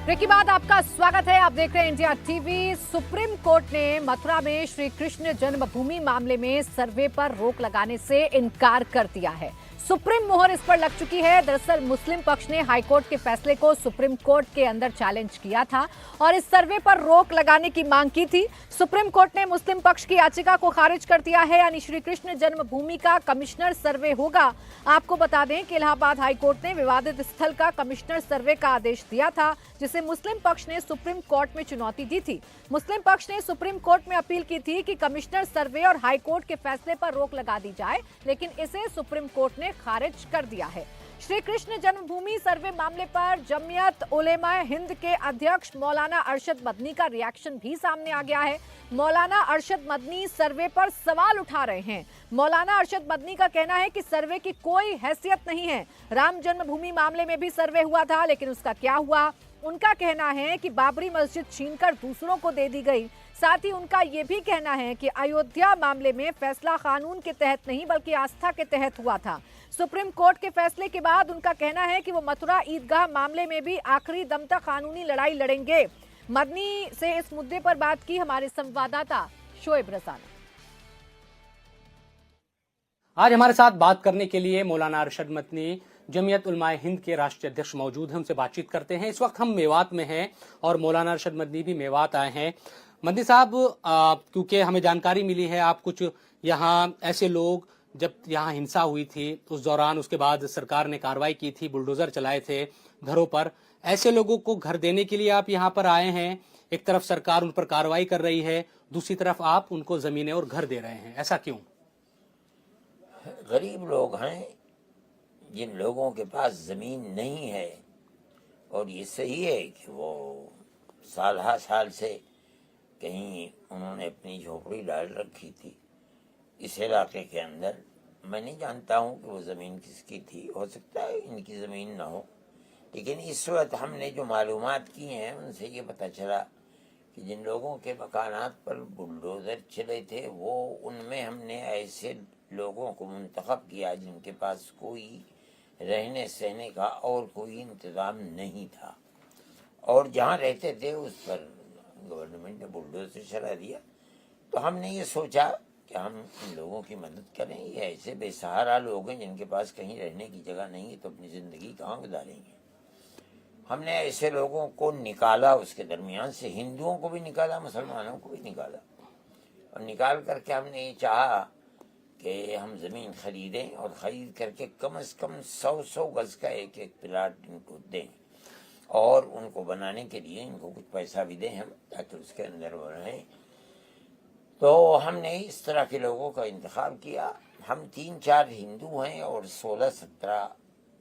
Break के बाद आपका स्वागत है। आप देख रहे हैं इंडिया टीवी। सुप्रीम कोर्ट ने मथुरा में श्री कृष्ण जन्मभूमि मामले में सर्वे पर रोक लगाने से इनकार कर दिया है। सुप्रीम मोहर इस पर लग चुकी है। दरअसल मुस्लिम पक्ष ने हाईकोर्ट के फैसले को सुप्रीम कोर्ट के अंदर चैलेंज किया था और इस सर्वे पर रोक लगाने की मांग की थी। सुप्रीम कोर्ट ने मुस्लिम पक्ष की याचिका को खारिज कर दिया है, यानी श्री कृष्ण जन्मभूमि का कमिश्नर सर्वे होगा। आपको बता दें कि इलाहाबाद हाईकोर्ट ने विवादित स्थल का कमिश्नर सर्वे का आदेश दिया था, जिसे मुस्लिम पक्ष ने सुप्रीम कोर्ट में चुनौती दी थी। मुस्लिम पक्ष ने सुप्रीम कोर्ट में अपील की थी कि कमिश्नर सर्वे और हाईकोर्ट के फैसले पर रोक लगा दी जाए, लेकिन इसे सुप्रीम कोर्ट ने खारिज कर दिया है। श्री कृष्ण जन्मभूमि सर्वे मामले पर जमीयत उलेमा हिंद के अध्यक्ष मौलाना अरशद मदनी का रिएक्शन भी सामने आ गया है। मौलाना अरशद मदनी सर्वे पर सवाल उठा रहे हैं। मौलाना अरशद मदनी का कहना है कि सर्वे की कोई हैसियत नहीं है। राम जन्मभूमि मामले में भी सर्वे हुआ था, लेकिन उसका क्या हुआ? उनका कहना है कि बाबरी मस्जिद छीनकर दूसरों को दे दी गई। साथ ही उनका ये भी कहना है कि अयोध्या मामले में फैसला कानून के तहत नहीं बल्कि आस्था के तहत हुआ था। सुप्रीम कोर्ट के फैसले के बाद उनका कहना है कि वो मथुरा ईदगाह मामले में भी आखिरी दम तक कानूनी लड़ाई लड़ेंगे। मदनी से इस मुद्दे पर बात की हमारे संवाददाता शोएब रज़ाना। आज हमारे साथ बात करने के लिए मौलाना अरशद मदनी जमीयत उलमाए हिंद के राष्ट्रीय अध्यक्ष मौजूद हैं। उनसे बातचीत करते हैं। इस वक्त हम मेवात में हैं और मौलाना अरशद मदनी भी मेवात आए हैं। मदनी साहब, क्योंकि हमें जानकारी मिली है आप कुछ यहाँ ऐसे लोग, जब यहाँ हिंसा हुई थी उस दौरान, उसके बाद सरकार ने कार्रवाई की थी, बुलडोजर चलाए थे घरों पर, ऐसे लोगों को घर देने के लिए आप यहाँ पर आए हैं। एक तरफ सरकार उन पर कार्रवाई कर रही है, दूसरी तरफ आप उनको जमीनें और घर दे रहे हैं, ऐसा क्यों? गरीब लोग हैं जिन लोगों के पास ज़मीन नहीं है, और ये सही है कि वो साल से कहीं उन्होंने अपनी झोपड़ी डाल रखी थी इस इलाके के अंदर। मैं नहीं जानता हूँ कि वो ज़मीन किसकी थी, हो सकता है इनकी ज़मीन ना हो, लेकिन इस वक्त हमने जो मालूमात की हैं उनसे ये पता चला कि जिन लोगों के मकानात पर बुलडोज़र चले थे वो उनमें हमने ऐसे लोगों को मुंतखब किया जिनके पास कोई रहने सहने का और कोई इंतज़ाम नहीं था, और जहाँ रहते थे उस पर गवर्नमेंट ने बुलडोज़र चला दिया। तो हमने ये सोचा कि हम इन लोगों की मदद करें। ये ऐसे बेसहारा लोग हैं जिनके पास कहीं रहने की जगह नहीं है, तो अपनी ज़िंदगी कहाँ गुजारेंगे। हमने ऐसे लोगों को निकाला, उसके दरमियान से हिंदुओं को भी निकाला, मुसलमानों को भी निकाला, और निकाल करके हमने ये चाहा कि हम ज़मीन ख़रीदें और ख़रीद करके कम से कम 100 गज़ का एक प्लाट इनको दें, और उनको बनाने के लिए इनको कुछ पैसा भी दें हम, ताकि उसके अंदर वो रहें। तो हमने इस तरह के लोगों का इंतखाब किया। हम 3-4 हिंदू हैं और 16-17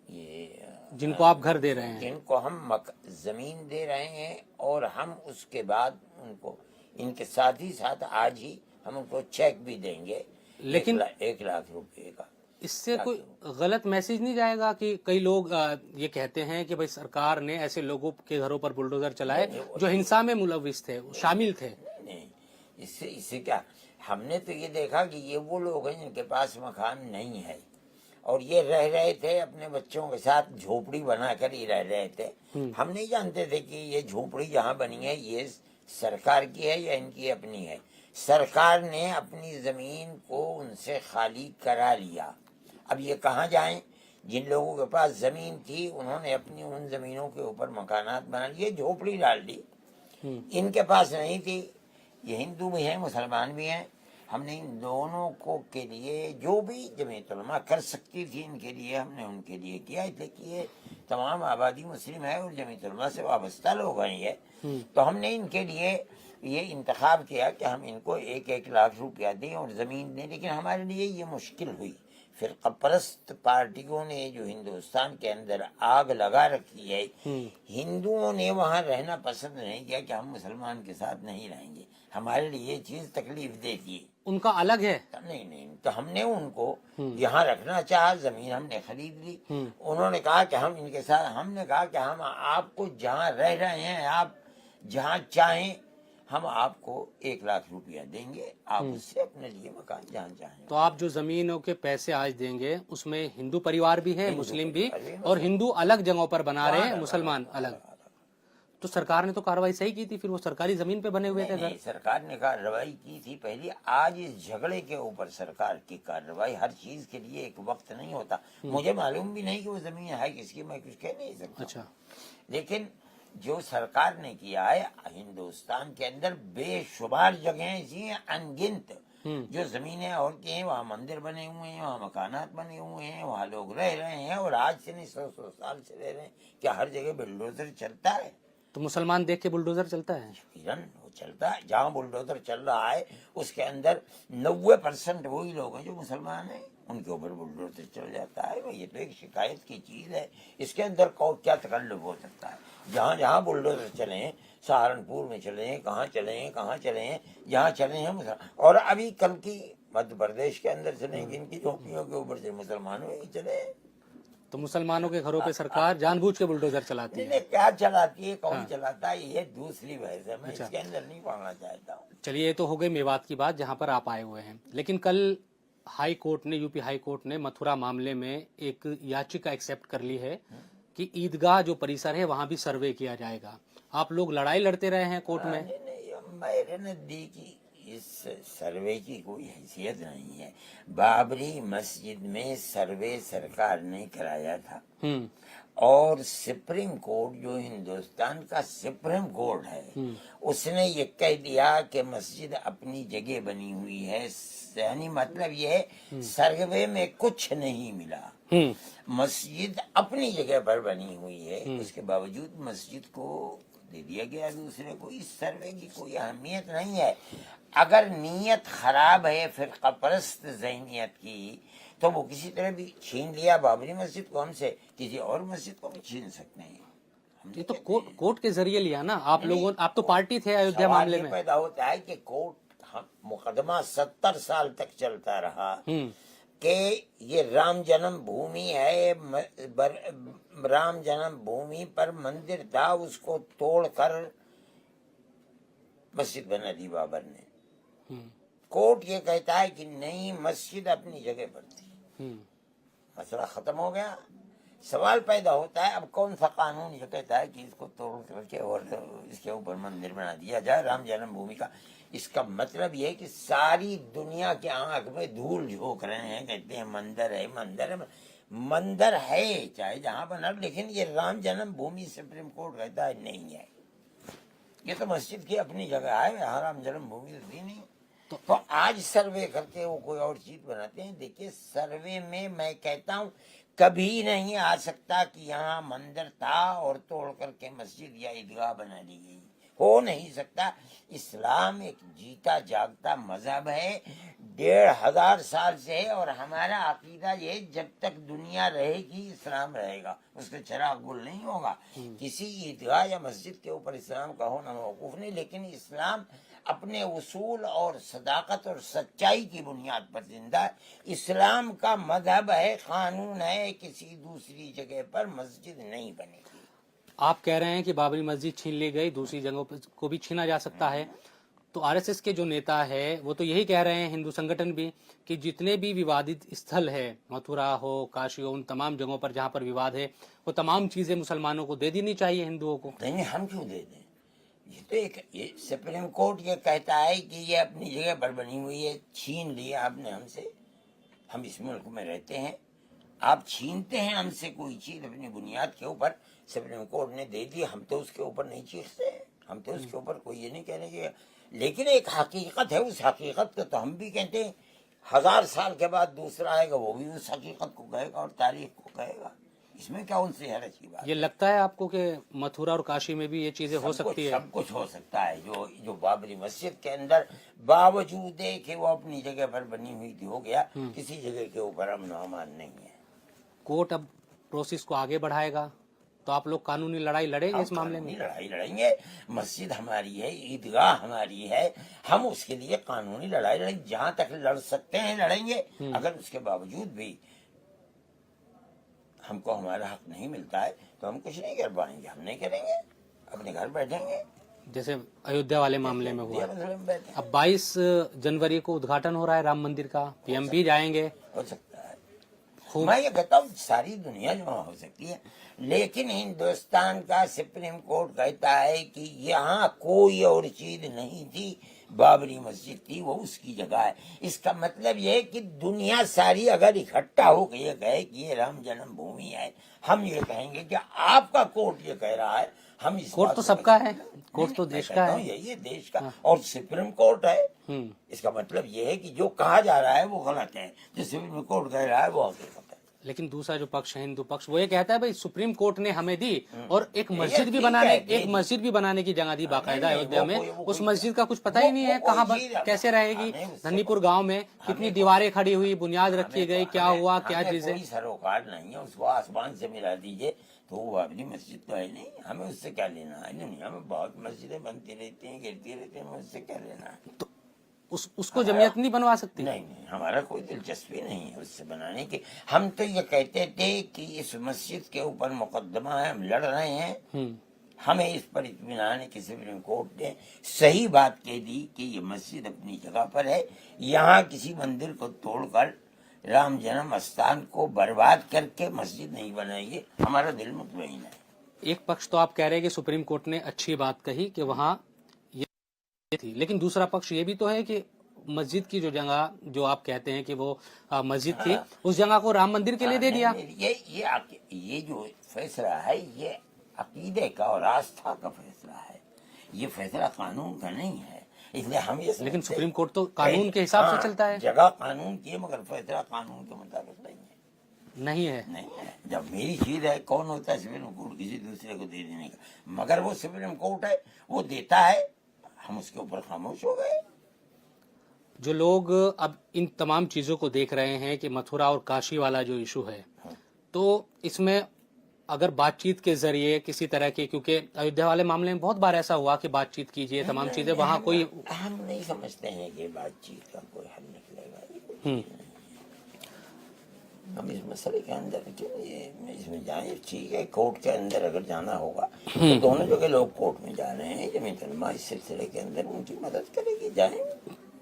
ये जिनको आप घर दे रहे हैं, जिनको हम ज़मीन दे रहे हैं, और हम उसके बाद उनको इनके साथ ही साथ आज ही हम उनको चेक भी देंगे, लेकिन 1 लाख रुपए का। इससे कोई गलत मैसेज नहीं जाएगा कि कई लोग ये कहते हैं कि भाई सरकार ने ऐसे लोगों के घरों पर बुलडोजर चलाए जो हिंसा में मुलविस थे, शामिल थे? नहीं, इससे क्या, हमने तो ये देखा कि ये वो लोग हैं जिनके पास मकान नहीं है, और ये रह रहे थे अपने बच्चों के साथ, झोपड़ी बनाकर ही रह रहे थे। हम नहीं जानते थे कि ये झोपड़ी जहाँ बनी है ये सरकार की है या इनकी अपनी है। सरकार ने अपनी ज़मीन को उनसे खाली करा लिया। अब ये कहाँ जाएं? जिन लोगों के पास ज़मीन थी उन्होंने अपनी उन ज़मीनों के ऊपर मकानात बना लिए, झोपड़ी डाल दी। इनके पास नहीं थी, ये हिंदू भी हैं मुसलमान भी हैं। हमने इन दोनों को के लिए जो भी जमीयत उलमा कर सकती थी इनके लिए हमने उनके लिए किया, इसलिए कि ये तमाम आबादी मुस्लिम है और जमीयत उलमा से वाबस्ता लोग हैं ये। तो हमने इनके लिए ये इंतखाब किया कि हम इनको 1-1 लाख रुपया दें और ज़मीन दें, लेकिन हमारे लिए ये मुश्किल हुई। फिर परस्त पार्टियों ने जो हिंदुस्तान के अंदर आग लगा रखी है, हिंदुओं ने वहाँ रहना पसंद नहीं किया कि हम मुसलमान के साथ नहीं रहेंगे, हमारे लिए ये चीज़ तकलीफ देती है। उनका अलग है? नहीं, तो हमने उनको यहाँ रखना चाहा, ज़मीन हमने खरीद ली। उन्होंने कहा कि हम इनके साथ, हमने कहा कि हम आपको जहाँ रह रहे हैं आप जहाँ चाहें हम आपको 1 लाख रुपया देंगे, आप उससे अपने लिए मकान जहाँ चाहें। तो आप जो जमीनों के पैसे आज देंगे उसमें हिंदू परिवार भी है, मुस्लिम भी, और हिंदू अलग जगहों पर बना रहे हैं, मुसलमान अलग। तो सरकार ने तो कार्रवाई सही की थी, फिर वो सरकारी जमीन पे बने हुए थे घर। नहीं, सरकार ने कार्रवाई की थी पहले। आज इस झगड़े के ऊपर सरकार की कार्रवाई, हर चीज के लिए एक वक्त नहीं होता। मुझे मालूम भी नहीं कि वो जमीन है किसकी, मैं कुछ कह नहीं सकता। अच्छा, लेकिन जो सरकार ने किया है, हिंदुस्तान के अंदर बेशुमार जगह ऐसी हैं, अनगिनत, जो जमीनें और की हैं, वहाँ मंदिर बने हुए हैं, वहाँ मकानात बने हुए हैं, वहाँ लोग रह रहे हैं, और आज से नहीं 100 साल से रह रहे हैं। क्या हर जगह बुलडोजर चलता है? तो मुसलमान देख के बुलडोजर चलता है? किरण, वो चलता है। जहाँ बुलडोजर चल रहा है उसके अंदर 90% वही लोग हैं जो मुसलमान हैं, उनके ऊपर बुलडोजर चल जाता है। भाई, ये तो एक शिकायत की चीज है। इसके अंदर क्या तकल्लुफ हो सकता है? जहाँ जहाँ बुलडोजर चले, सहारनपुर में चले, कहाँ चले, जहाँ चले हैं मुसलमान। और अभी कल की मध्य प्रदेश के अंदर चले, इनकी झोपड़ियों के ऊपर से मुसलमानों ही चले। तो मुसलमानों के घरों पे सरकार जानबूझ के बुलडोजर चलाती है। नहीं, क्या चलाती है, कौन चलाता है, ये दूसरी बहस है। मैं इसके अंदर नहीं पढ़ना चाहता हूँ। चलिए, ये तो हो गई मेवात की बात, जहां पर आप आए हुए हैं। लेकिन कल हाई कोर्ट ने, यूपी हाई कोर्ट ने मथुरा मामले में एक याचिका एक्सेप्ट कर ली है कि ईदगाह जो परिसर है वहां भी सर्वे किया जाएगा। आप लोग लड़ाई लड़ते रहे हैं कोर्ट में। नहीं, मेरे नजदीक इस सर्वे की कोई हैसियत नहीं है। बाबरी मस्जिद में सर्वे सरकार ने कराया था, और सुप्रीम कोर्ट, जो हिंदुस्तान का सुप्रीम कोर्ट है, उसने ये कह दिया कि मस्जिद अपनी जगह बनी हुई है। यानी मतलब ये है, सर्वे में कुछ नहीं मिला, मस्जिद अपनी जगह पर बनी हुई है। उसके बावजूद मस्जिद को दे दिया गया दूसरे को। इस सर्वे की कोई अहमियत नहीं है। अगर नीयत खराब है फिरका परस्त ज़हनियत की, तो वो किसी तरह भी छीन लिया बाबरी मस्जिद को हमसे, किसी और मस्जिद को भी छीन सकते हैं। ये तो कोर्ट के जरिए लिया ना आप लोगों। आप तो पार्टी थे अयोध्या सवाल मामले ये में। पैदा होता है कि कोर्ट, मुकदमा 70 साल तक चलता रहा कि ये राम जन्म भूमि है, राम जन्म भूमि पर मंदिर था, उसको तोड़कर मस्जिद बना दी बाबर ने। कोर्ट ये कहता है कि नहीं, मस्जिद अपनी जगह पर थी, मसला खत्म हो गया। सवाल पैदा होता है, अब कौन सा कानून ये कहता है कि इसको तोड़ करके और इसके ऊपर मंदिर बना दिया जाए राम जन्मभूमि का। इसका मतलब ये है कि सारी दुनिया के आंख में धूल झोंक रहे हैं, कहते हैं मंदिर है, मंदिर है। मंदिर है चाहे जहां बना, लेकिन ये राम जन्मभूमि सुप्रीम कोर्ट कहता है नहीं है, ये तो मस्जिद की अपनी जगह है, यहाँ राम जन्मभूमि तो थी नहीं। तो आज सर्वे करके वो कोई और चीज बनाते हैं। देखिए, सर्वे में मैं कहता हूँ कभी नहीं आ सकता कि यहाँ मंदिर था और तोड़ करके मस्जिद या ईदगाह बना दी गई, हो नहीं सकता। इस्लाम एक जीता जागता मजहब है, 1500 साल से है, और हमारा अकीदा ये, जब तक दुनिया रहेगी इस्लाम रहेगा, उसके चिराग गुल नहीं होगा। किसी ईदगाह या मस्जिद के ऊपर इस्लाम का होना मौकूफ नहीं, लेकिन इस्लाम अपने उसूल और सदाकत और सच्चाई की बुनियाद पर जिंदा है। इस्लाम का मजहब है, कानून है, किसी दूसरी जगह पर मस्जिद नहीं बनेगी। आप कह रहे हैं कि बाबरी मस्जिद छीन ली गई, दूसरी जगहों को भी छीना जा सकता है। तो आरएसएस के जो नेता है वो तो यही कह रहे हैं, हिंदू संगठन भी, कि जितने भी विवादित स्थल है, मथुरा हो, काशी हो, उन तमाम जगहों पर जहां पर विवाद है, वो तमाम चीजें मुसलमानों को दे देनी चाहिए, हिंदुओं को। नहीं, हम क्यों दे दें? ये तो ये सुप्रीम कोर्ट ये कहता है कि ये अपनी जगह पर बनी हुई है, छीन लिया आपने हमसे। हम इस मुल्क में रहते हैं, आप छीनते हैं हमसे कोई चीज अपनी बुनियाद के ऊपर, सुप्रीम कोर्ट ने दे दी, हम तो उसके ऊपर नहीं चीखते, हम तो उसके ऊपर कोई ये नहीं कहने के। लेकिन एक हकीकत है, उस हकीकत को तो हम भी कहते हैं। 1000 साल के बाद दूसरा आएगा, वो भी उस हकीकत को कहेगा और तारीख को कहेगा। इसमें क्या उनसे हरज की बात? ये लगता है आपको कि मथुरा और काशी में भी ये चीजें हो सकती है? सब कुछ हो सकता है। जो बाबरी मस्जिद के अंदर बावजूद है कि वो अपनी जगह पर बनी हुई थी, हो गया, किसी जगह के ऊपर अमन अमान नहीं है। कोर्ट अब प्रोसेस को आगे बढ़ाएगा, तो आप लोग कानूनी लड़ाई लड़ेंगे इस मामले में? लड़ाई लड़ेंगे। मस्जिद हमारी है, ईदगाह हमारी है, हम उसके लिए कानूनी लड़ाई लड़ेंगे, जहां तक लड़ सकते हैं लड़ेंगे। अगर उसके बावजूद भी हमको हमारा हक नहीं मिलता है तो हम कुछ नहीं कर पाएंगे, हम नहीं करेंगे, अपने घर बैठेंगे, जैसे अयोध्या वाले मामले में हुआ। बैठे। अब 22 जनवरी को उद्घाटन हो रहा है राम मंदिर का, पीएम भी जाएंगे। हो सकता है, میں یہ کہتا ہوں ساری دنیا جمع ہو سکتی ہے، لیکن ہندوستان کا سپریم کورٹ کہتا ہے کہ یہاں کوئی اور چیز نہیں تھی، بابری مسجد تھی، وہ اس کی جگہ ہے۔ اس کا مطلب یہ ہے کہ دنیا ساری اگر اکٹھا ہو کے یہ کہے کہ یہ رام جنم بھومی ہے، ہم یہ کہیں گے کہ آپ کا کورٹ یہ کہہ رہا ہے، ہم اس کورٹ تو سب کا ہے، کورٹ تو دیش کا ہے، یہی ہے دیش کا، اور سپریم کورٹ ہے۔ اس کا مطلب یہ ہے کہ جو کہا جا رہا ہے وہ غلط ہے، جو سپریم کورٹ کہہ رہا ہے وہ حقیقت ہے۔ لیکن دوسرا جو پکش ہے ہندو پکش وہ یہ کہتا ہے بھائی سپریم کورٹ نے ہمیں دی اور ایک مسجد بھی ٹھیک بنانے ہے، ایک مسجد بھی بنانے کی جگہ دی باقاعدہ نہیں، ایودھیا میں، وہ اس مسجد کا کچھ پتہ ہی نہیں ہے کہاں کیسے رہے گی، دھنی پور گاؤں میں کتنی دیواریں کھڑی ہوئی، بنیاد رکھی گئی، کیا ہوا کیا چیزیں۔ کوئی سروکار نہیں ہے، اس کو آسمان سے ملا دیجئے تو وہ اپنی مسجد تو ہے نہیں، ہمیں اس سے کیا لینا ہے؟ دنیا میں بہت مسجدیں بنتی رہتی ہیں، گرتی رہتی ہیں، ہمیں اس سے کیا لینا ہے؟ تو اس کو جمعیت نہیں بنوا سکتی؟ نہیں، ہمارا کوئی دلچسپی نہیں ہے اس سے بنانے کی۔ ہم تو یہ کہتے تھے کہ اس مسجد کے اوپر مقدمہ ہے، ہم لڑ رہے ہیں، ہمیں اس پر اطمینان ہے کہ سپریم کورٹ نے صحیح بات کہہ دی کہ یہ مسجد اپنی جگہ پر ہے، یہاں کسی مندر کو توڑ کر رام جنم استھان کو برباد کر کے مسجد نہیں بنائیے، ہمارا دل مطمئن ہے۔ ایک پکش تو آپ کہہ رہے ہیں کہ سپریم کورٹ نے اچھی بات کہی کہ وہاں یہ تھی، لیکن دوسرا پکش یہ بھی تو ہے کہ مسجد کی جو جگہ جو آپ کہتے ہیں کہ وہ مسجد تھی اس جگہ کو رام مندر کے لیے دے دیا۔ یہ جو فیصلہ ہے یہ عقیدے کا اور آستھا کا فیصلہ ہے، یہ فیصلہ قانون کا نہیں ہے، اس لیے ہم یہ لیکن سپریم کورٹ تو قانون کے حساب سے چلتا ہے، جگہ قانون کی ہے مگر فیصلہ قانون کے مطابق نہیں ہے۔ نہیں ہے، نہیں ہے، جب میری چیز ہے کون ہوتا ہے سپریم کورٹ کسی دوسرے کو دے دینے کا، مگر وہ سپریم کورٹ ہے، وہ دیتا ہے، ہم اس کے اوپر خاموش ہو گئے۔ جو لوگ اب ان تمام چیزوں کو دیکھ رہے ہیں کہ متھرا اور کاشی والا جو ایشو ہے تو اس میں اگر بات چیت کے ذریعے کسی طرح کے، کیونکہ ایودھیا والے معاملے میں بہت بار ایسا ہوا کہ بات چیت کیجیے تمام چیزیں، وہاں کوئی ہم نہیں سمجھتے ہیں کہ بات چیت کا کوئی حل نکلے گا، یہ کوئی چیز نہیں ہے۔ ہم اس مسئلے کے اندر اس میں جائیں، ٹھیک ہے، کورٹ کے اندر اگر جانا ہوگا تو دونوں جگہ لوگ کورٹ میں جا رہے ہیں، جمعیت علماء اس سلسلے کے اندر ان کی مدد کرے گی، جائیں۔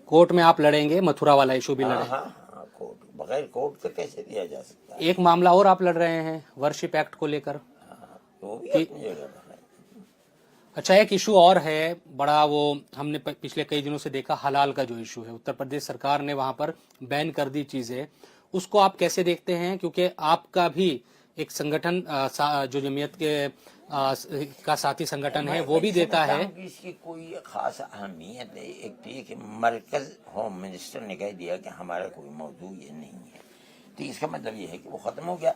کورٹ میں آپ لڑیں گے، متھرا والا ایشو بھی لڑیں؟ ہاں، کورٹ بغیر کورٹ کے کیسے دیا جا سکتا ہے؟ ایک معاملہ اور آپ لڑ رہے ہیں ورشپ ایکٹ کو لے کر، وہ بھی اپنی جگہ پر ہے۔ اچھا ایک ایشو اور ہے بڑا، وہ ہم نے پچھلے کئی دنوں سے دیکھا، حلال کا جو ایشو ہے، اتر پردیش سرکار نے وہاں پر بین کر دی چیزیں، اس کو آپ کیسے دیکھتے ہیں؟ کیونکہ آپ کا بھی ایک سنگٹھن جو جمعیت کے کا ساتھی سنگٹھن ہے وہ بھی دیتا ہے۔ اس کی کوئی خاص اہمیت ہے، ایک تو یہ کہ مرکز ہوم منسٹر نے کہہ دیا کہ ہمارا کوئی موضوع یہ نہیں ہے، تو اس کا مطلب یہ ہے کہ وہ ختم ہو گیا،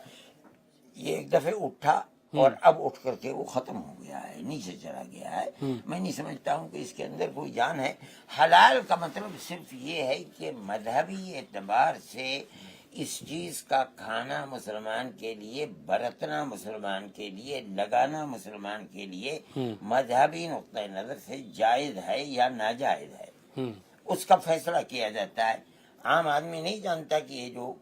یہ ایک دفعہ اٹھا اور اب اٹھ کر کے وہ ختم ہو گیا ہے، نیچے چلا گیا ہے۔ میں نہیں سمجھتا ہوں کہ اس کے اندر کوئی جان ہے۔ حلال کا مطلب صرف یہ ہے کہ مذہبی اعتبار سے اس چیز کا کھانا مسلمان کے لیے، برتنا مسلمان کے لیے، لگانا مسلمان کے لیے مذہبی نقطۂ نظر سے جائز ہے یا ناجائز ہے، اس کا فیصلہ کیا جاتا ہے۔ عام آدمی نہیں جانتا کہ یہ جو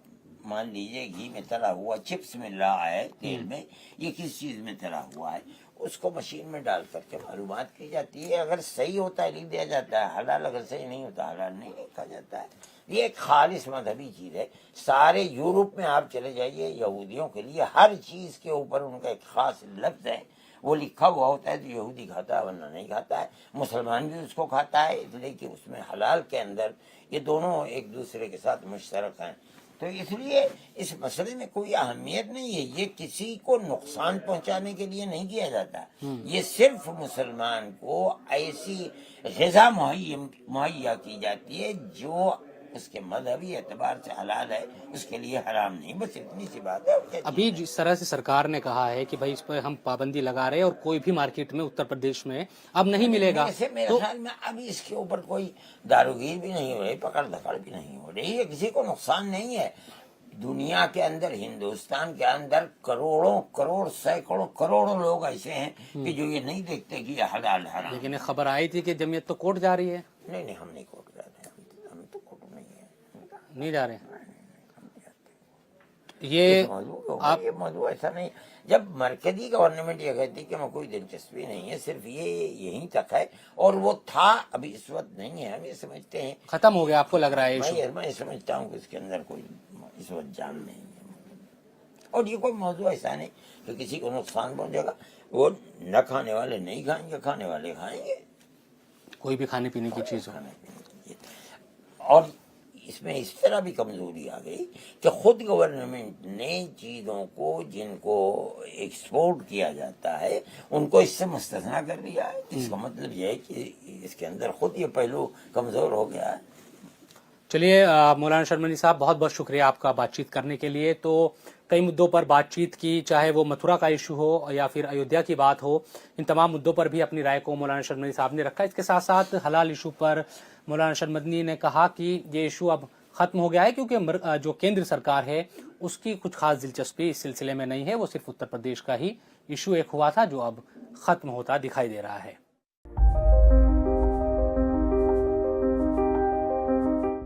مان لیجئے گھی میں تلا ہوا چپس مل رہا ہے تیل میں، یہ کس چیز میں تلا ہوا ہے، اس کو مشین میں ڈال کر کے معلومات کی جاتی ہے، اگر صحیح ہوتا ہے لکھ دیا جاتا ہے حلال، اگر صحیح نہیں ہوتا حلال نہیں لکھا جاتا ہے۔ یہ ایک خالص مذہبی چیز ہے۔ سارے یورپ میں آپ چلے جائیے، یہودیوں کے لیے ہر چیز کے اوپر ان کا ایک خاص لفظ ہے، وہ لکھا ہوا ہوتا ہے تو یہودی کھاتا ہے ورنہ نہیں کھاتا ہے، مسلمان بھی اس کو کھاتا ہے، اس لیے کہ اس میں حلال کے اندر یہ دونوں ایک دوسرے کے ساتھ مشترک ہیں، تو اس لیے اس مسئلے میں کوئی اہمیت نہیں ہے۔ یہ کسی کو نقصان پہنچانے کے لیے نہیں کیا جاتا، یہ صرف مسلمان کو ایسی غذا مہیا کی جاتی ہے جو اس کے مذہبی اعتبار سے حلال ہے، اس کے لیے حرام نہیں، بس اتنی سی بات ہے۔ ابھی جس طرح سے سرکار نے کہا ہے کہ بھائی اس پر ہم پابندی لگا رہے ہیں اور کوئی بھی مارکیٹ میں اتر پردیش میں اب نہیں ملے گا، میرے خیال میں ابھی اس کے اوپر کوئی داروگیر بھی نہیں ہو رہی، پکڑ دھکڑ بھی نہیں ہو رہی ہے، کسی کو نقصان نہیں ہے۔ دنیا کے اندر، ہندوستان کے اندر کروڑوں کروڑ سینکڑوں کروڑوں لوگ ایسے ہیں کہ جو یہ نہیں دیکھتے کہ یہ حلال حرام۔ لیکن ایک خبر آئی تھی کہ جمعیت تو کورٹ جا رہی ہے۔ نہیں، ہم نہیں کورٹ جا رہے ہیں، ہم تو کورٹ نہیں جا رہے ہیں۔ یہ موضوع ایسا نہیں، جب مرکزی گورنمنٹ یہ کہتی کہ میں کوئی دلچسپی نہیں ہے، صرف یہ یہیں تک ہے، اور وہ تھا، ابھی اس وقت نہیں ہے، ہم یہ سمجھتے ہیں ختم ہو گیا، آپ کو لگ رہا ہے ایشو؟ میں یہ سمجھتا ہوں کہ اس کے اندر کوئی اس وقت جان نہیں ہے۔ اور یہ کوئی موضوع ایسا نہیں کہ کسی کو نقصان پہنچے گا. وہ نہ کھانے والے نہیں کھائیں گے, کھانے والے کھائیں گے. کوئی بھی کھانے پینے کی چیز ہو. اور اس میں اس طرح بھی کمزوری آ گئی کہ خود گورنمنٹ نے چیزوں کو جن کو ایکسپورٹ کیا جاتا ہے ان کو اس سے مستثنا کر دیا ہے. اس کا مطلب یہ ہے کہ اس کے اندر خود یہ پہلو کمزور ہو گیا ہے. چلیے مولانا شرمنی صاحب, بہت بہت شکریہ آپ کا بات چیت کرنے کے لیے. تو کئی مدعوں پر بات چیت کی, چاہے وہ متھرا کا ایشو ہو یا پھر ایودھیا کی بات ہو, ان تمام مدعوں پر بھی اپنی رائے کو مولانا شرمنی صاحب نے رکھا. اس کے ساتھ ساتھ حلال ایشو پر مولانا شرمنی نے کہا کہ یہ ایشو اب ختم ہو گیا ہے, کیونکہ جو کیندر سرکار ہے اس کی کچھ خاص دلچسپی اس سلسلے میں نہیں ہے. وہ صرف اتر پردیش کا ہی ایشو ایک ہوا تھا جو اب ختم ہوتا دکھائی دے رہا ہے.